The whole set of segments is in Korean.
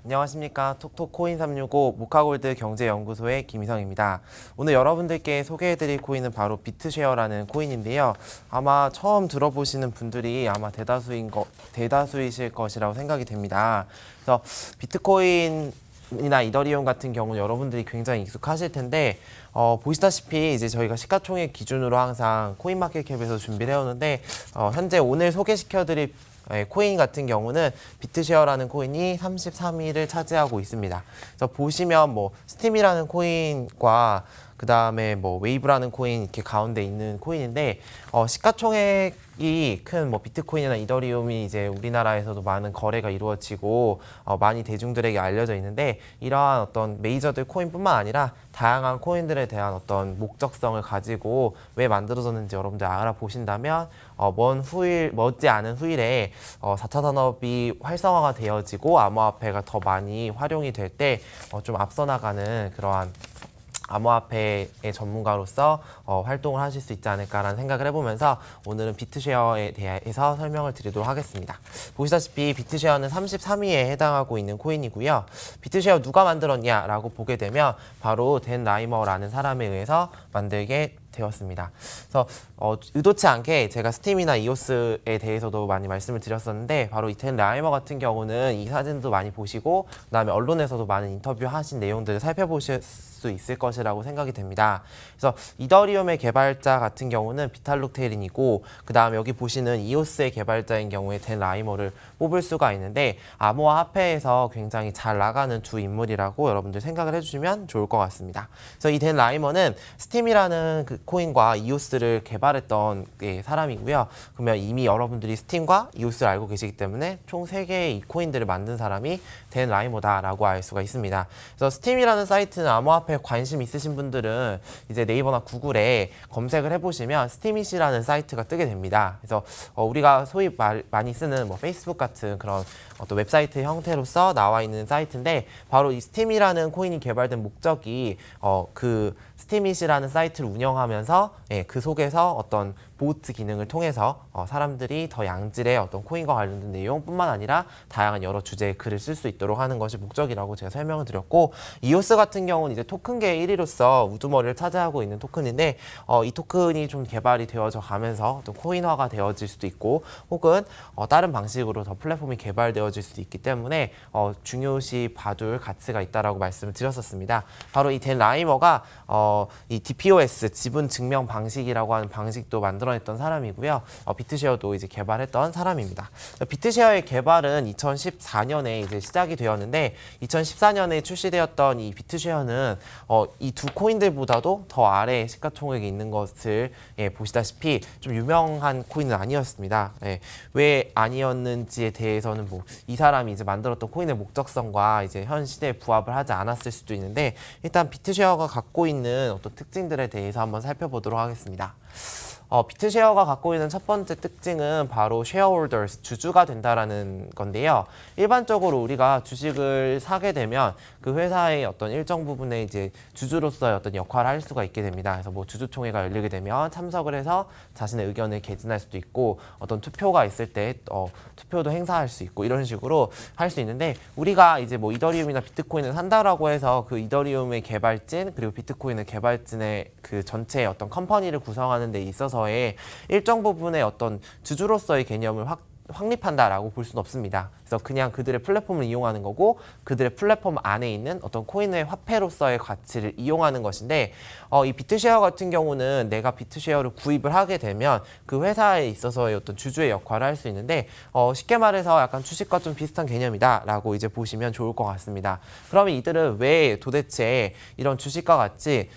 안녕하십니까. 톡톡 코인 365 모카골드 경제연구소의 김희성입니다. 오늘 여러분들께 소개해드릴 코인은 바로 비트쉐어라는 코인인데요. 아마 처음 들어보시는 분들이 아마 대다수이실 것이라고 생각이 됩니다. 그래서 비트코인이나 이더리움 같은 경우는 여러분들이 굉장히 익숙하실 텐데 보시다시피 이제 저희가 시가총액 기준으로 항상 코인마켓캡에서 준비를 해오는데 현재 오늘 소개시켜드릴 코인 같은 경우는 비트쉐어라는 코인이 33위를 차지하고 있습니다. 그래서 보시면 뭐 스팀이라는 코인과 그 다음에 뭐 웨이브라는 코인 이렇게 가운데 있는 코인인데 시가총액이 큰 뭐 비트코인이나 이더리움이 이제 우리나라에서도 많은 거래가 이루어지고 많이 대중들에게 알려져 있는데 이러한 어떤 메이저들 코인뿐만 아니라 다양한 코인들에 대한 어떤 목적성을 가지고 왜 만들어졌는지 여러분들 알아보신다면 머지 않은 후일에 4차 산업이 활성화가 되어지고 암호화폐가 더 많이 활용이 될 때 좀 앞서 나가는 그러한 암호화폐의 전문가로서 활동을 하실 수 있지 않을까라는 생각을 해보면서 오늘은 비트쉐어에 대해서 설명을 드리도록 하겠습니다. 보시다시피 비트쉐어는 33위에 해당하고 있는 코인이고요. 비트쉐어 누가 만들었냐라고 보게 되면 바로 댄 라이머라는 사람에 의해서 만들게 되었습니다. 그래서 의도치 않게 제가 스팀이나 이오스에 대해서도 많이 말씀을 드렸었는데 바로 이 댄 라이머 같은 경우는 이 사진도 많이 보시고 그다음에 언론에서도 많은 인터뷰하신 내용들을 살펴보실 수 있을 것이라고 생각이 됩니다. 그래서 이더리움의 개발자 같은 경우는 비탈룩 테린이고 그 다음에 여기 보시는 이오스의 개발자인 경우에 댄 라이머를 뽑을 수가 있는데 암호화폐에서 굉장히 잘 나가는 두 인물이라고 여러분들 생각을 해주시면 좋을 것 같습니다. 그래서 이 댄 라이머는 스팀이라는 그 코인과 이오스를 개발했던 사람이고요. 그러면 이미 여러분들이 스팀과 이오스를 알고 계시기 때문에 총 3개의 이 코인들을 만든 사람이 댄 라이머다라고 알 수가 있습니다. 그래서 스팀이라는 사이트는 암호화폐에 관심 있으신 분들은 이제 네이버나 구글에 검색을 해보시면 스팀잇이라는 사이트가 뜨게 됩니다. 그래서 우리가 소위 많이 쓰는 뭐 페이스북 같은 그런 어떤 웹사이트 형태로서 나와 있는 사이트인데 바로 이 스팀이라는 코인이 개발된 목적이 그 스팀잇이라는 사이트를 운영하면서 그 속에서 어떤 보트 기능을 통해서 사람들이 더 양질의 어떤 코인과 관련된 내용뿐만 아니라 다양한 여러 주제의 글을 쓸 수 있도록 하는 것이 목적이라고 제가 설명을 드렸고 이오스 같은 경우는 이제 토큰계의 1위로서 우두머리를 차지하고 있는 토큰인데 이 토큰이 좀 개발이 되어져 가면서 어떤 코인화가 되어질 수도 있고 혹은 다른 방식으로 더 플랫폼이 개발되어질 수도 있기 때문에 중요시 봐둘 가치가 있다라고 말씀을 드렸었습니다. 바로 이 댄 라이머가 이 DPoS 지분 증명 방식이라고 하는 방식도 만들어냈던 사람이고요. 비트쉐어도 이제 개발했던 사람입니다. 비트쉐어의 개발은 2014년에 이제 시작이 되었는데 2014년에 출시되었던 이 비트쉐어는 이 두 코인들보다도 더 아래 시가총액이 있는 것을 보시다시피 좀 유명한 코인은 아니었습니다. 왜 아니었는지에 대해서는 뭐 이 사람이 이제 만들었던 코인의 목적성과 이제 현 시대에 부합을 하지 않았을 수도 있는데 일단 비트쉐어가 갖고 있는 어떤 특징들에 대해서 한번 살펴보도록 하겠습니다. 비트쉐어가 갖고 있는 첫 번째 특징은 바로 shareholders, 주주가 된다라는 건데요. 일반적으로 우리가 주식을 사게 되면 그 회사의 어떤 일정 부분에 이제 주주로서의 어떤 역할을 할 수가 있게 됩니다. 그래서 뭐 주주총회가 열리게 되면 참석을 해서 자신의 의견을 개진할 수도 있고 어떤 투표가 있을 때 투표도 행사할 수 있고 이런 식으로 할 수 있는데 우리가 이제 뭐 이더리움이나 비트코인을 산다라고 해서 그 이더리움의 개발진 그리고 비트코인의 개발진의 그 전체의 어떤 컴퍼니를 구성하는 데 있어서의 일정 부분의 어떤 주주로서의 개념을 확립한다라고 볼 수는 없습니다. 그래서 그냥 그들의 플랫폼을 이용하는 거고 그들의 플랫폼 안에 있는 어떤 코인의 화폐로서의 가치를 이용하는 것인데 이 비트쉐어 같은 경우는 내가 비트쉐어를 구입을 하게 되면 그 회사에 있어서의 어떤 주주의 역할을 할 수 있는데 쉽게 말해서 약간 주식과 좀 비슷한 개념이다라고 이제 보시면 좋을 것 같습니다. 그러면 이들은 왜 도대체 이런 주식과 같이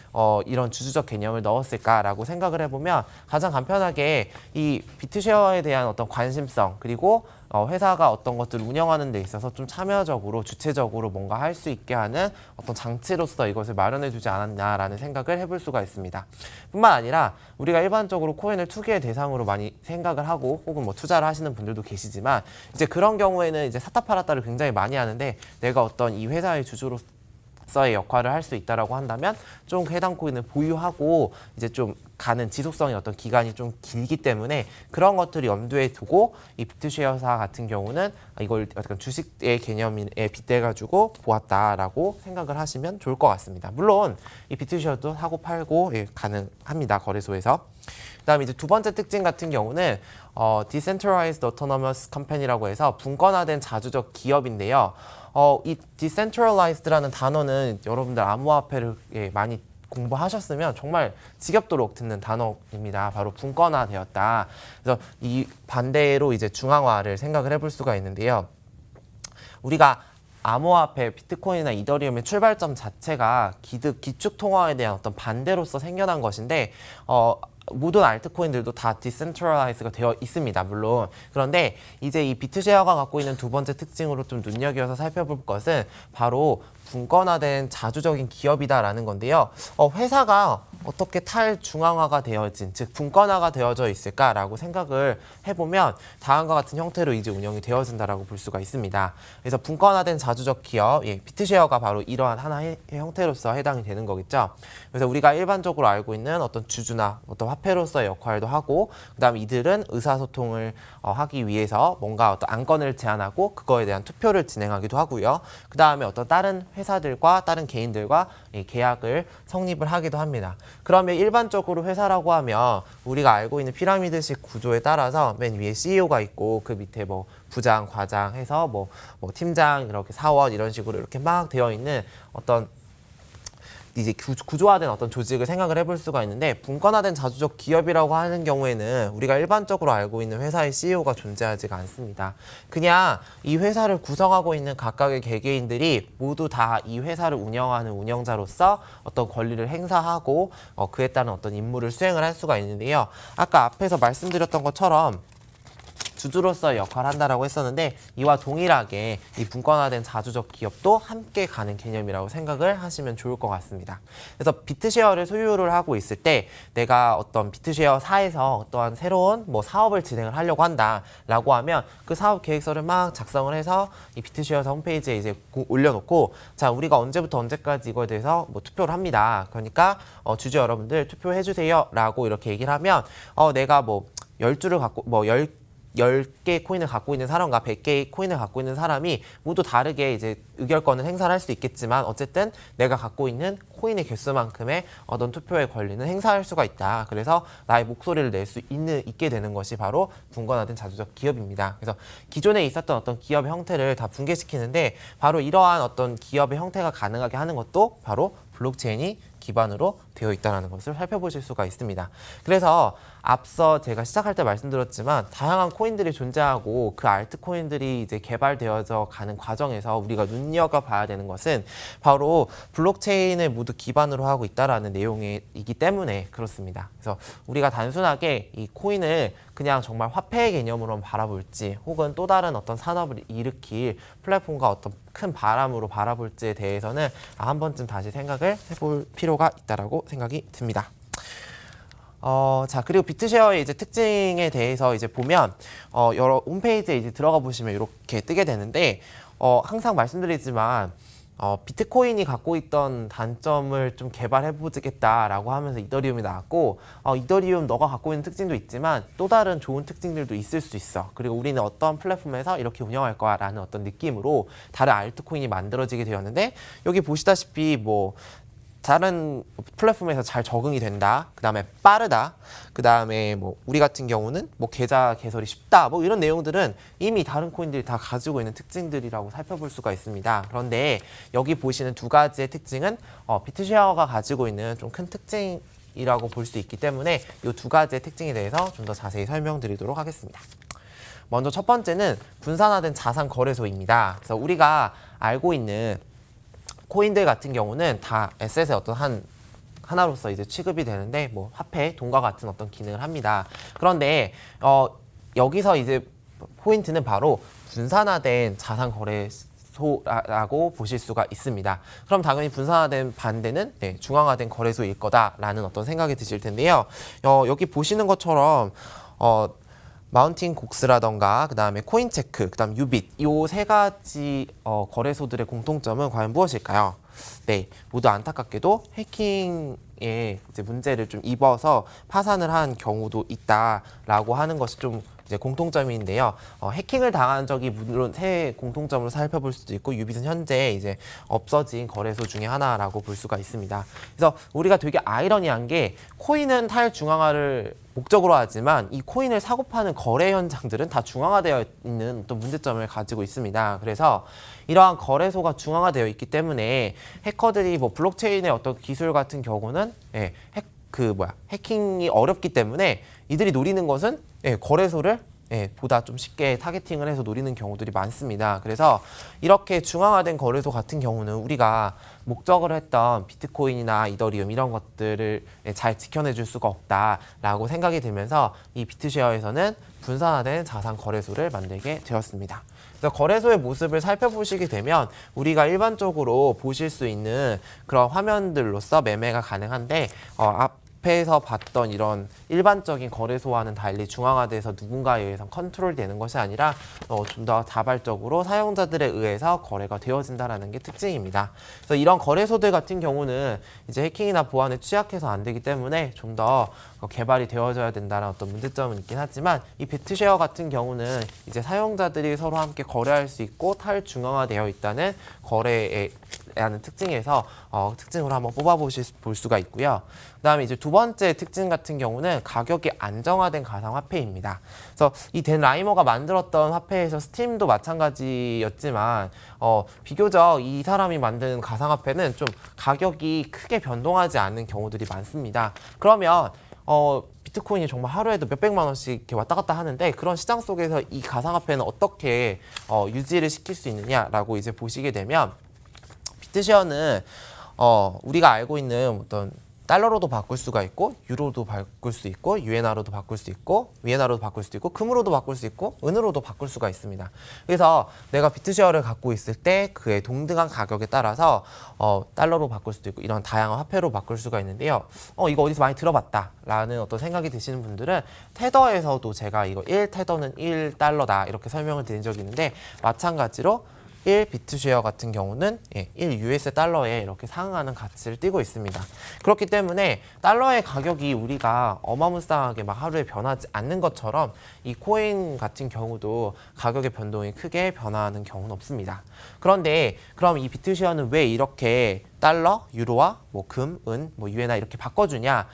이런 주주적 개념을 넣었을까라고 생각을 해보면 가장 간편하게 이 비트쉐어에 대한 어떤 관심성 그리고 회사가 어떤 것들을 운영하는 데 있어서 좀 참여적으로 주체적으로 뭔가 할 수 있게 하는 어떤 장치로서 이것을 마련해 두지 않았냐라는 생각을 해볼 수가 있습니다. 뿐만 아니라 우리가 일반적으로 코인을 투기의 대상으로 많이 생각을 하고 혹은 뭐 투자를 하시는 분들도 계시지만 이제 그런 경우에는 이제 사타 팔았다를 굉장히 많이 하는데 내가 어떤 이 회사의 주주로서의 역할을 할 수 있다라고 한다면 좀 해당 코인을 보유하고 이제 좀 가는 지속성의 어떤 기간이 좀 길기 때문에 그런 것들을 염두에 두고 이 비트쉐어사 같은 경우는 이걸 약간 주식의 개념에 빗대가지고 보았다라고 생각을 하시면 좋을 것 같습니다. 물론 이 비트쉐어도 사고 팔고 가능합니다. 거래소에서. 그다음에 이제 두 번째 특징 같은 경우는 Decentralized Autonomous Company라고 해서 분권화된 자주적 기업인데요. 이 Decentralized라는 단어는 여러분들 암호화폐를 많이 공부하셨으면 정말 지겹도록 듣는 단어입니다. 바로 분권화되었다. 그래서 이 반대로 이제 중앙화를 생각을 해볼 수가 있는데요. 우리가 암호화폐, 비트코인이나 이더리움의 출발점 자체가 기축 통화에 대한 어떤 반대로서 생겨난 것인데 모든 알트코인들도 다 디센트럴라이즈가 되어 있습니다. 물론. 그런데 이제 이 비트쉐어가 갖고 있는 두 번째 특징으로 좀 눈여겨서 살펴볼 것은 바로 분권화된 자주적인 기업이다라는 건데요. 회사가 어떻게 탈중앙화가 되어진, 즉 분권화가 되어져 있을까라고 생각을 해보면 다음과 같은 형태로 이제 운영이 되어진다라고 볼 수가 있습니다. 그래서 분권화된 자주적 기업, 비트쉐어가 바로 이러한 하나의 형태로서 해당이 되는 거겠죠. 그래서 우리가 일반적으로 알고 있는 어떤 주주나 어떤 화폐로서의 역할도 하고, 그다음에 이들은 의사소통을 하기 위해서 뭔가 어떤 안건을 제안하고 그거에 대한 투표를 진행하기도 하고요. 그다음에 어떤 다른 회사들과 다른 개인들과 계약을 성립을 하기도 합니다. 그러면 일반적으로 회사라고 하면 우리가 알고 있는 피라미드식 구조에 따라서 맨 위에 CEO가 있고 그 밑에 뭐 부장, 과장 해서 뭐 팀장, 이렇게 사원 이런 식으로 이렇게 막 되어 있는 어떤 이제 구조화된 어떤 조직을 생각을 해볼 수가 있는데, 분권화된 자주적 기업이라고 하는 경우에는 우리가 일반적으로 알고 있는 회사의 CEO가 존재하지가 않습니다. 그냥 이 회사를 구성하고 있는 각각의 개개인들이 모두 다 이 회사를 운영하는 운영자로서 어떤 권리를 행사하고 그에 따른 어떤 임무를 수행을 할 수가 있는데요. 아까 앞에서 말씀드렸던 것처럼 주주로서의 역할을 한다라고 했었는데, 이와 동일하게 이 분권화된 자주적 기업도 함께 가는 개념이라고 생각을 하시면 좋을 것 같습니다. 그래서 비트쉐어를 소유를 하고 있을 때 내가 어떤 비트쉐어사에서 어떠한 새로운 사업을 진행을 하려고 한다라고 하면 그 사업 계획서를 막 작성을 해서 이 비트쉐어사 홈페이지에 이제 올려놓고, 자, 우리가 언제부터 언제까지 이거에 대해서 투표를 합니다. 그러니까 주주 여러분들 투표해 주세요라고 이렇게 얘기를 하면 내가 10주를 갖고 10개의 코인을 갖고 있는 사람과 100개의 코인을 갖고 있는 사람이 모두 다르게 이제 의결권을 행사를 할 수 있겠지만, 어쨌든 내가 갖고 있는 코인의 개수만큼의 어떤 투표의 권리는 행사할 수가 있다. 그래서 나의 목소리를 낼 수 있게 되는 것이 바로 분권화된 자주적 기업입니다. 그래서 기존에 있었던 어떤 기업의 형태를 다 붕괴시키는데, 바로 이러한 어떤 기업의 형태가 가능하게 하는 것도 바로 블록체인이 기반으로 되어 있다는 것을 살펴보실 수가 있습니다. 그래서 앞서 제가 시작할 때 말씀드렸지만 다양한 코인들이 존재하고 그 알트코인들이 이제 개발되어져 가는 과정에서 우리가 눈여겨봐야 되는 것은 바로 블록체인을 모두 기반으로 하고 있다라는 내용이기 때문에 그렇습니다. 그래서 우리가 단순하게 이 코인을 그냥 정말 화폐의 개념으로 바라볼지, 혹은 또 다른 어떤 산업을 일으킬 플랫폼과 어떤 큰 바람으로 바라볼지에 대해서는 한 번쯤 다시 생각을 해볼 필요가 있다라고 생각이 듭니다. 자, 그리고 비트쉐어의 이제 특징에 대해서 이제 보면 여러 홈페이지에 이제 들어가 보시면 이렇게 뜨게 되는데, 항상 말씀드리지만 비트코인이 갖고 있던 단점을 좀 개발해 보겠다라고 하면서 이더리움이 나왔고, 이더리움 너가 갖고 있는 특징도 있지만 또 다른 좋은 특징들도 있을 수 있어. 그리고 우리는 어떤 플랫폼에서 이렇게 운영할 거야 라는 어떤 느낌으로 다른 알트코인이 만들어지게 되었는데, 여기 보시다시피 다른 플랫폼에서 잘 적응이 된다, 그 다음에 빠르다, 그 다음에 우리 같은 경우는 계좌 개설이 쉽다, 이런 내용들은 이미 다른 코인들이 다 가지고 있는 특징들이라고 살펴볼 수가 있습니다. 그런데 여기 보시는 두 가지의 특징은 비트쉐어가 가지고 있는 좀 큰 특징이라고 볼 수 있기 때문에 이 두 가지의 특징에 대해서 좀 더 자세히 설명드리도록 하겠습니다. 먼저 첫 번째는 분산화된 자산 거래소입니다. 그래서 우리가 알고 있는 코인들 같은 경우는 다 에셋의 어떤 하나로서 이제 취급이 되는데, 화폐, 돈과 같은 어떤 기능을 합니다. 그런데 여기서 이제 포인트는 바로 분산화된 자산 거래소라고 보실 수가 있습니다. 그럼 당연히 분산화된 반대는 중앙화된 거래소일 거다라는 어떤 생각이 드실 텐데요. 여기 보시는 것처럼 마운틴 곡스라던가 그다음에 코인체크, 그다음 유빗 이 세 가지 거래소들의 공통점은 과연 무엇일까요? 네, 모두 안타깝게도 해킹에 이제 문제를 좀 입어서 파산을 한 경우도 있다라고 하는 것이 좀 이제 공통점인데요. 해킹을 당한 적이 물론 새 공통점으로 살펴볼 수도 있고 유빗은 현재 이제 없어진 거래소 중에 하나라고 볼 수가 있습니다. 그래서 우리가 되게 아이러니한 게 코인은 탈중앙화를 목적으로 하지만 이 코인을 사고 파는 거래 현장들은 다 중앙화되어 있는 또 문제점을 가지고 있습니다. 그래서 이러한 거래소가 중앙화되어 있기 때문에 해커들이 뭐 블록체인의 어떤 기술 같은 경우는 해킹이 어렵기 때문에 이들이 노리는 것은 거래소를 보다 좀 쉽게 타겟팅을 해서 노리는 경우들이 많습니다. 그래서 이렇게 중앙화된 거래소 같은 경우는 우리가 목적을 했던 비트코인이나 이더리움 이런 것들을 잘 지켜내줄 수가 없다라고 생각이 들면서 이 비트쉐어에서는 분산화된 자산 거래소를 만들게 되었습니다. 그래서 거래소의 모습을 살펴보시게 되면 우리가 일반적으로 보실 수 있는 그런 화면들로서 매매가 가능한데 앞에서 봤던 이런 일반적인 거래소와는 달리 중앙화돼서 누군가에 의해서 컨트롤되는 것이 아니라 좀 더 자발적으로 사용자들에 의해서 거래가 되어진다는 게 특징입니다. 그래서 이런 거래소들 같은 경우는 이제 해킹이나 보안에 취약해서 안 되기 때문에 좀 더 개발이 되어져야 된다는 어떤 문제점은 있긴 하지만 이 비트쉐어 같은 경우는 이제 사용자들이 서로 함께 거래할 수 있고 탈중앙화되어 있다는 거래에 라는 특징에서 특징으로 한번 볼 수가 있고요. 그다음에 이제 두 번째 특징 같은 경우는 가격이 안정화된 가상화폐입니다. 그래서 이 댄 라이머가 만들었던 화폐에서 스팀도 마찬가지였지만 비교적 이 사람이 만든 가상화폐는 좀 가격이 크게 변동하지 않는 경우들이 많습니다. 그러면 비트코인이 정말 하루에도 몇백만 원씩 이렇게 왔다 갔다 하는데 그런 시장 속에서 이 가상화폐는 어떻게 유지를 시킬 수 있느냐라고 이제 보시게 되면 비트쉐어는 우리가 알고 있는 어떤 달러로도 바꿀 수가 있고 유로도 바꿀 수 있고 유엔화로도 바꿀 수 있고 위엔화로도 바꿀 수도 있고 금으로도 바꿀 수 있고 은으로도 바꿀 수가 있습니다. 그래서 내가 비트쉐어를 갖고 있을 때 그의 동등한 가격에 따라서 달러로 바꿀 수도 있고 이런 다양한 화폐로 바꿀 수가 있는데요. 이거 어디서 많이 들어봤다 라는 어떤 생각이 드시는 분들은 테더에서도 제가 이거 1테더는 1달러다 이렇게 설명을 드린 적이 있는데 마찬가지로 1 비트쉐어 같은 경우는 1 US 달러에 이렇게 상응하는 가치를 띠고 있습니다. 그렇기 때문에 달러의 가격이 우리가 어마무쌍하게 막 하루에 변하지 않는 것처럼 이 코인 같은 경우도 가격의 변동이 크게 변화하는 경우는 없습니다. 그런데 그럼 이 비트쉐어는 왜 이렇게 달러, 유로와 뭐 금, 은, 뭐 유엔화 이렇게 바꿔주냐?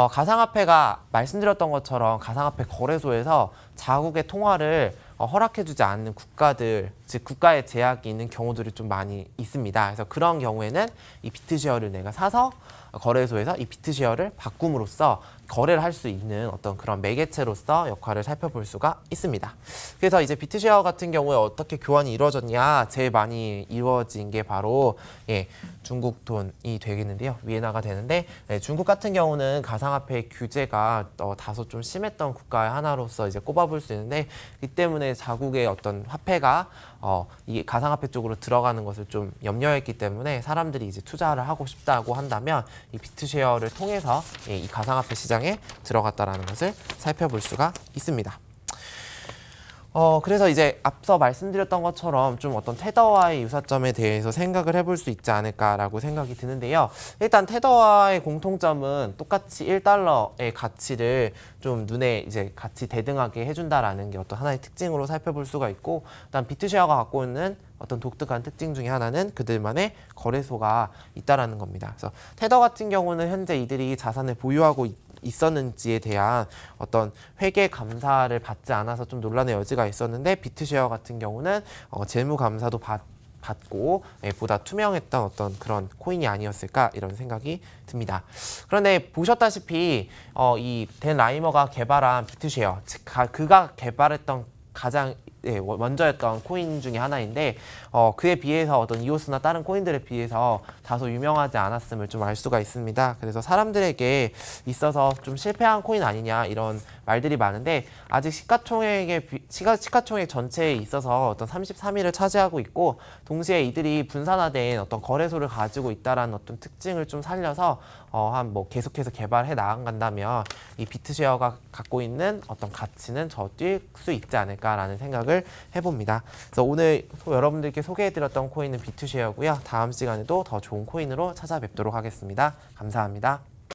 가상화폐가 말씀드렸던 것처럼 가상화폐 거래소에서 자국의 통화를 허락해주지 않는 국가들, 즉 국가의 제약이 있는 경우들이 좀 많이 있습니다. 그래서 그런 경우에는 이 비트쉐어를 내가 사서 거래소에서 이 비트쉐어를 바꿈으로써 거래를 할 수 있는 어떤 그런 매개체로서 역할을 살펴볼 수가 있습니다. 그래서 이제 비트쉐어 같은 경우에 어떻게 교환이 이루어졌냐? 제일 많이 이루어진 게 바로 중국 돈이 되겠는데요. 위엔화가 되는데 중국 같은 경우는 가상화폐 규제가 다소 좀 심했던 국가의 하나로서 이제 꼽아볼 수 있는데 이 때문에 자국의 어떤 화폐가 이 가상화폐 쪽으로 들어가는 것을 좀 염려했기 때문에 사람들이 이제 투자를 하고 싶다고 한다면 이 비트쉐어를 통해서 이 가상화폐 시장에 들어갔다라는 것을 살펴볼 수가 있습니다. 그래서 이제 앞서 말씀드렸던 것처럼 좀 어떤 테더와의 유사점에 대해서 생각을 해볼 수 있지 않을까라고 생각이 드는데요. 일단 테더와의 공통점은 똑같이 1달러의 가치를 좀 눈에 이제 같이 대등하게 해준다라는 게 어떤 하나의 특징으로 살펴볼 수가 있고, 일단 비트쉐어가 갖고 있는 어떤 독특한 특징 중에 하나는 그들만의 거래소가 있다라는 겁니다. 그래서 테더 같은 경우는 현재 이들이 자산을 보유하고 있었는지에 대한 어떤 회계 감사를 받지 않아서 좀 논란의 여지가 있었는데 비트쉐어 같은 경우는 재무 감사도 받고 보다 투명했던 어떤 그런 코인이 아니었을까 이런 생각이 듭니다. 그런데 보셨다시피 이 댄 라이머가 개발한 비트쉐어, 즉 그가 개발했던 가장 먼저였던 코인 중에 하나인데 그에 비해서 어떤 이오스나 다른 코인들에 비해서 다소 유명하지 않았음을 좀 알 수가 있습니다. 그래서 사람들에게 있어서 좀 실패한 코인 아니냐 이런 말들이 많은데 아직 시가총액 전체에 있어서 어떤 33위를 차지하고 있고 동시에 이들이 분산화된 어떤 거래소를 가지고 있다라는 어떤 특징을 좀 살려서 한 뭐 계속해서 개발해 나간다면 이 비트쉐어가 갖고 있는 어떤 가치는 더 뛸 수 있지 않을까라는 생각을 해봅니다. 그래서 오늘 여러분들께 소개해드렸던 코인은 비트쉐어고요. 다음 시간에도 더 좋은 코인으로 찾아뵙도록 하겠습니다. 감사합니다.